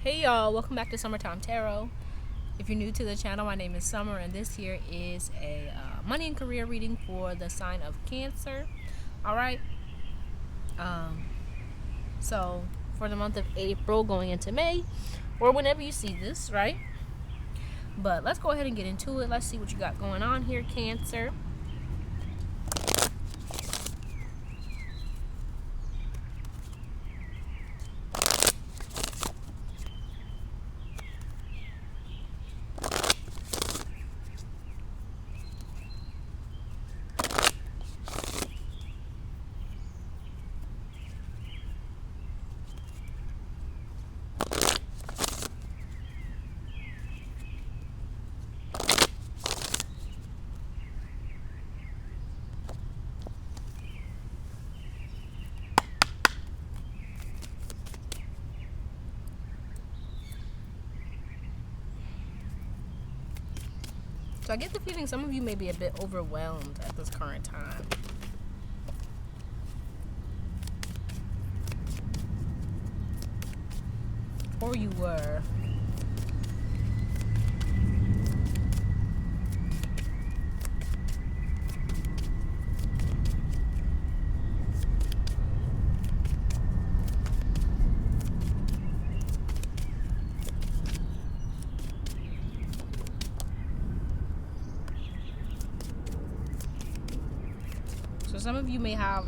Hey y'all, welcome back to Summertime Tarot. If you're new to the channel, my name is Summer, and this here is a money and career reading for the sign of Cancer. Alright, so for the month of April going into May, or whenever you see this, right? But let's go ahead and get into it. Let's see what you got going on here, Cancer. So I get the feeling some of you may be a bit overwhelmed at this current time. Or you were. So some of you may have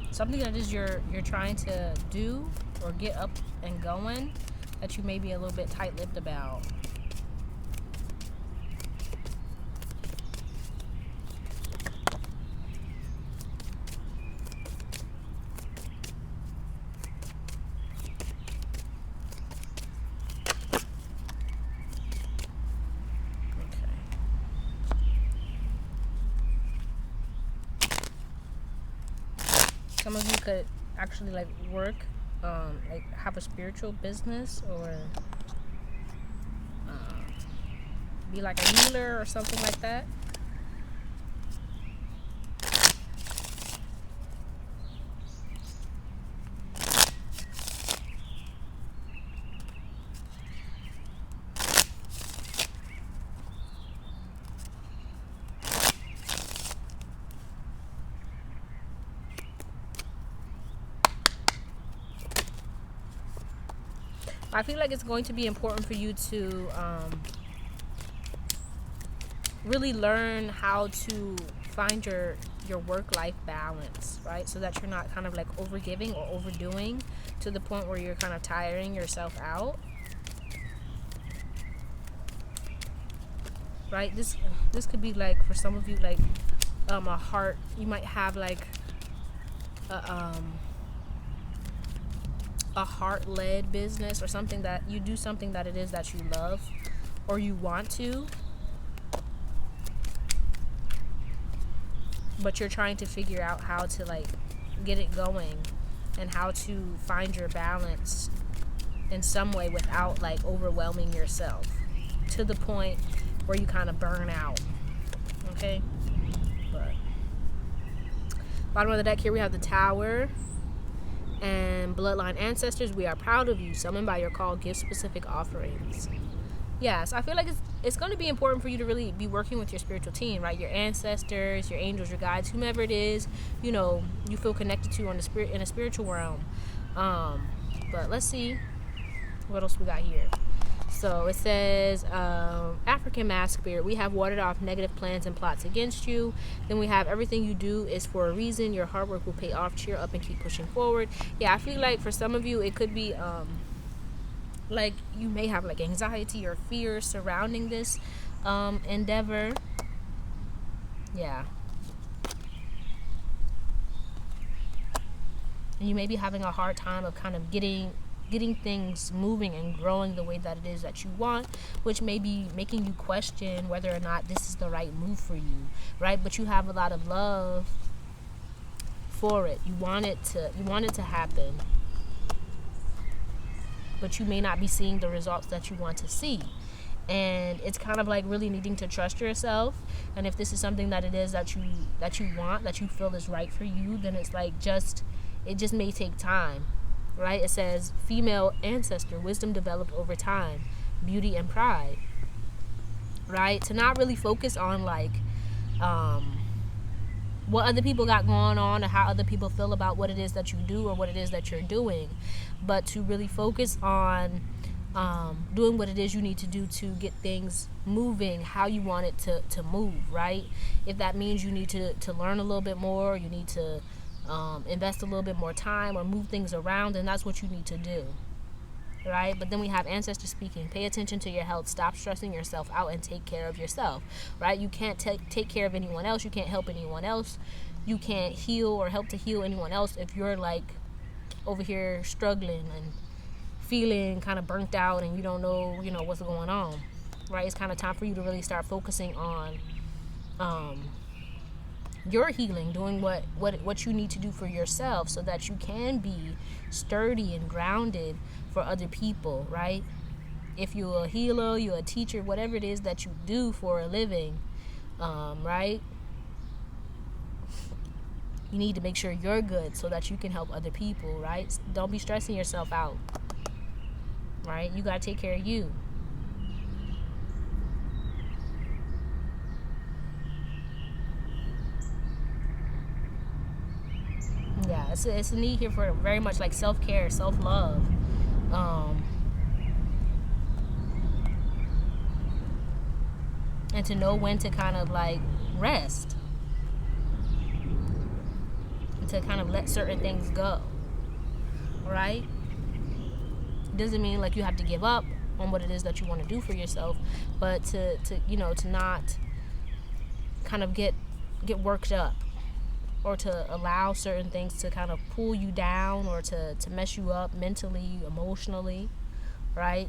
something that is you're trying to do or get up and going that you may be a little bit tight-lipped about. Some of you could actually like work, like have a spiritual business or be like a healer or something like that. I feel like it's going to be important for you to really learn how to find your work-life balance, right? So that you're not kind of like overgiving or overdoing to the point where you're kind of tiring yourself out, right? This could be like for some of you like a heart. You might have like a heart-led business or something that you do something that it is that you love or you want to, but you're trying to figure out how to like get it going and how to find your balance in some way without like overwhelming yourself to the point where you kind of burn out. Okay, but bottom of the deck here we have the Tower and bloodline ancestors. We are proud of you. Summoned by your call, give specific offerings. Yes, I feel like it's going to be important for you to really be working with your spiritual team, right? Your ancestors, your angels, your guides, whomever it is, you know, you feel connected to on the spirit in a spiritual realm. But let's see what else we got here. So it says African mask spirit. We have warded off negative plans and plots against you. Then we have everything you do is for a reason. Your hard work will pay off. Cheer up and keep pushing forward. Yeah, I feel like for some of you it could be like you may have like anxiety or fear surrounding this endeavor. Yeah. And you may be having a hard time of kind of getting things moving and growing the way that it is that you want, which may be making you question whether or not this is the right move for you, right? But you have a lot of love for it. You want it to happen, but you may not be seeing the results that you want to see. And it's kind of like really needing to trust yourself. And if this is something that it is that you want, that you feel is right for you, then it's like it just may take time, right? It says female ancestor, wisdom developed over time, beauty and pride, right? To not really focus on like what other people got going on or how other people feel about what it is that you do or what it is that you're doing, but to really focus on doing what it is you need to do to get things moving how you want it to move, right? If that means you need to learn a little bit more, you need to invest a little bit more time or move things around, then that's what you need to do, right? But then we have ancestors speaking, pay attention to your health, stop stressing yourself out, and take care of yourself, right? You can't take care of anyone else, you can't help anyone else, you can't heal or help to heal anyone else if you're like over here struggling and feeling kind of burnt out and you don't know what's going on, right? It's kind of time for you to really start focusing on your healing, doing what you need to do for yourself so that you can be sturdy and grounded for other people, right? If you're a healer, you're a teacher, whatever it is that you do for a living, right? You need to make sure you're good so that you can help other people, right? Don't be stressing yourself out, right? You got to take care of you. Yeah, it's a need here for very much like self-care, self-love. And to know when to kind of like rest. And to kind of let certain things go. Right? Doesn't mean like you have to give up on what it is that you want to do for yourself, but to not kind of get worked up, or to allow certain things to kind of pull you down or to mess you up mentally, emotionally, right?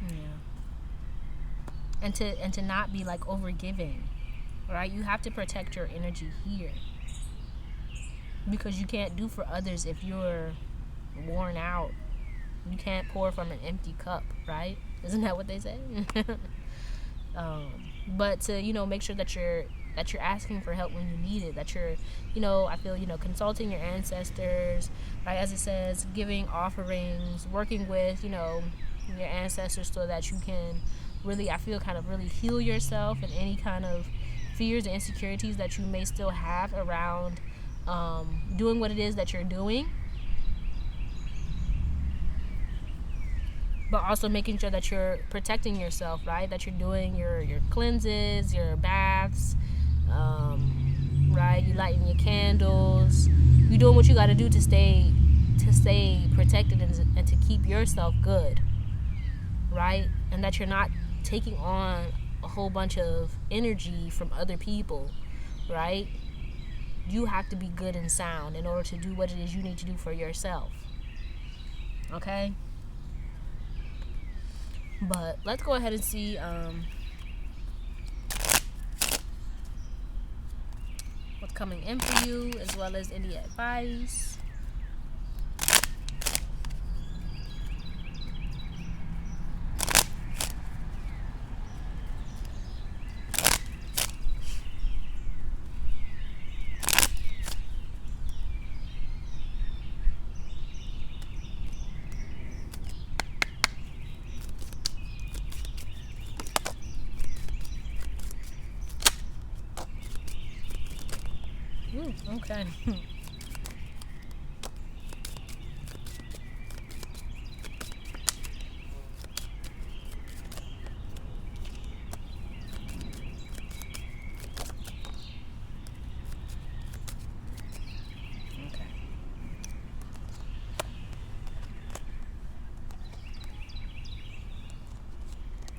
Yeah. And to not be like overgiving, right? You have to protect your energy here, because you can't do for others if you're worn out. You can't pour from an empty cup, right? Isn't that what they say? But to make sure that you're asking for help when you need it, that you're I feel consulting your ancestors, right? As it says, giving offerings, working with your ancestors so that you can really, I feel, kind of really heal yourself and any kind of fears and insecurities that you may still have around doing what it is that you're doing, but also making sure that you're protecting yourself, right? That you're doing your cleanses, your baths, right? You lighting your candles. You're doing what you got to do to stay protected and to keep yourself good, right? And that you're not taking on a whole bunch of energy from other people, right? You have to be good and sound in order to do what it is you need to do for yourself. Okay? But let's go ahead and see what's coming in for you, as well as any advice. Okay.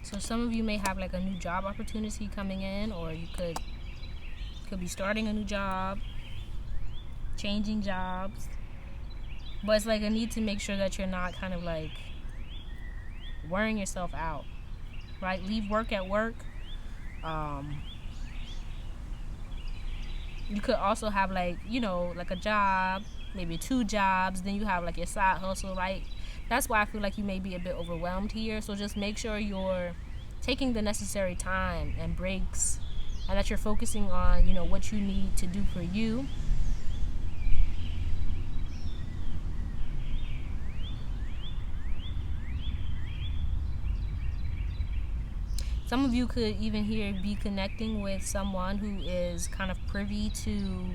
So some of you may have like a new job opportunity coming in, or you could be starting a new job, changing jobs. But it's like a need to make sure that you're not kind of like wearing yourself out, right? Leave work at work. You could also have like, like a job, maybe 2 jobs, then you have like your side hustle, right? That's why I feel like you may be a bit overwhelmed here. So just make sure you're taking the necessary time and breaks, and that you're focusing on, what you need to do for you. Some of you could even here be connecting with someone who is kind of privy to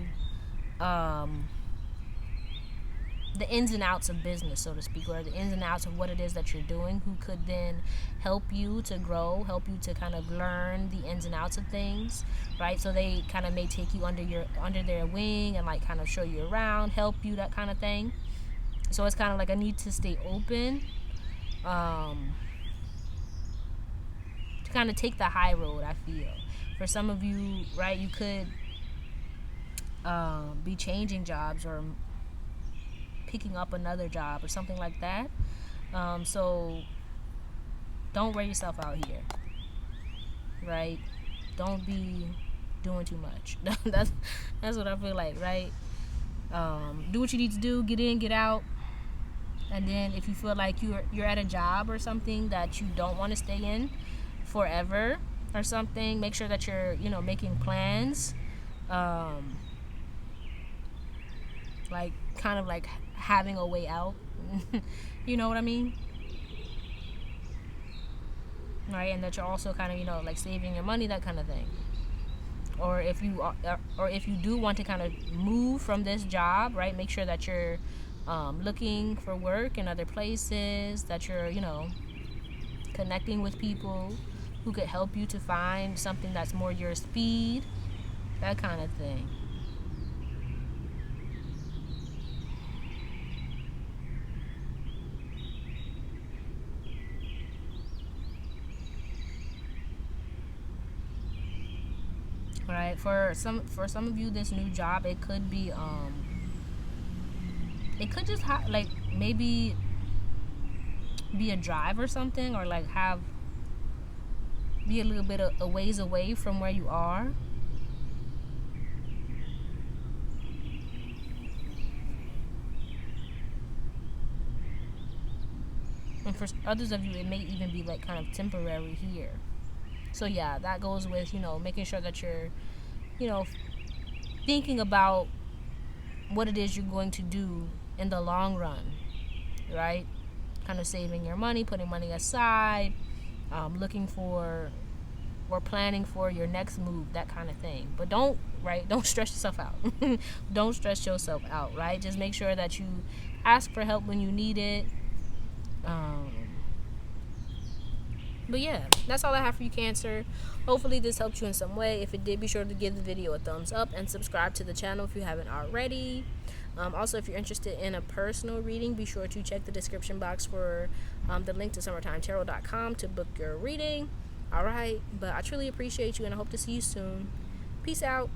the ins and outs of business, so to speak, or the ins and outs of what it is that you're doing, who could then help you to grow, help you to kind of learn the ins and outs of things, right? So they kind of may take you under their wing and like kind of show you around, help you, that kind of thing. So it's kind of like a need to stay open, to kind of take the high road, I feel. For some of you, right, you could be changing jobs or picking up another job or something like that. So don't wear yourself out here, right? Don't be doing too much. that's what I feel like, right? Do what you need to do, get in, get out. And then if you feel like you're at a job or something that you don't want to stay in forever or something, make sure that you're making plans, like kind of like having a way out. You know what I mean? Right? And that you're also kind of like saving your money, that kind of thing. Or if you do want to kind of move from this job, right, make sure that you're looking for work in other places, that you're connecting with people who could help you to find something that's more your speed, that kind of thing. Right? For some of you, this new job, it could be it could just like maybe be a drive or something, or like be a little bit of a ways away from where you are. And for others of you, it may even be like kind of temporary here. So yeah, that goes with making sure that you're thinking about what it is you're going to do in the long run, right? Kind of saving your money, putting money aside, looking for or planning for your next move, that kind of thing. But don't stress yourself out. Don't stress yourself out, right? Just make sure that you ask for help when you need it. But yeah, that's all I have for you, Cancer. Hopefully this helped you in some way. If it did, be sure to give the video a thumbs up and subscribe to the channel if you haven't already. Also, if you're interested in a personal reading, be sure to check the description box for the link to summertimetarot.com to book your reading. Alright, but I truly appreciate you and I hope to see you soon. Peace out.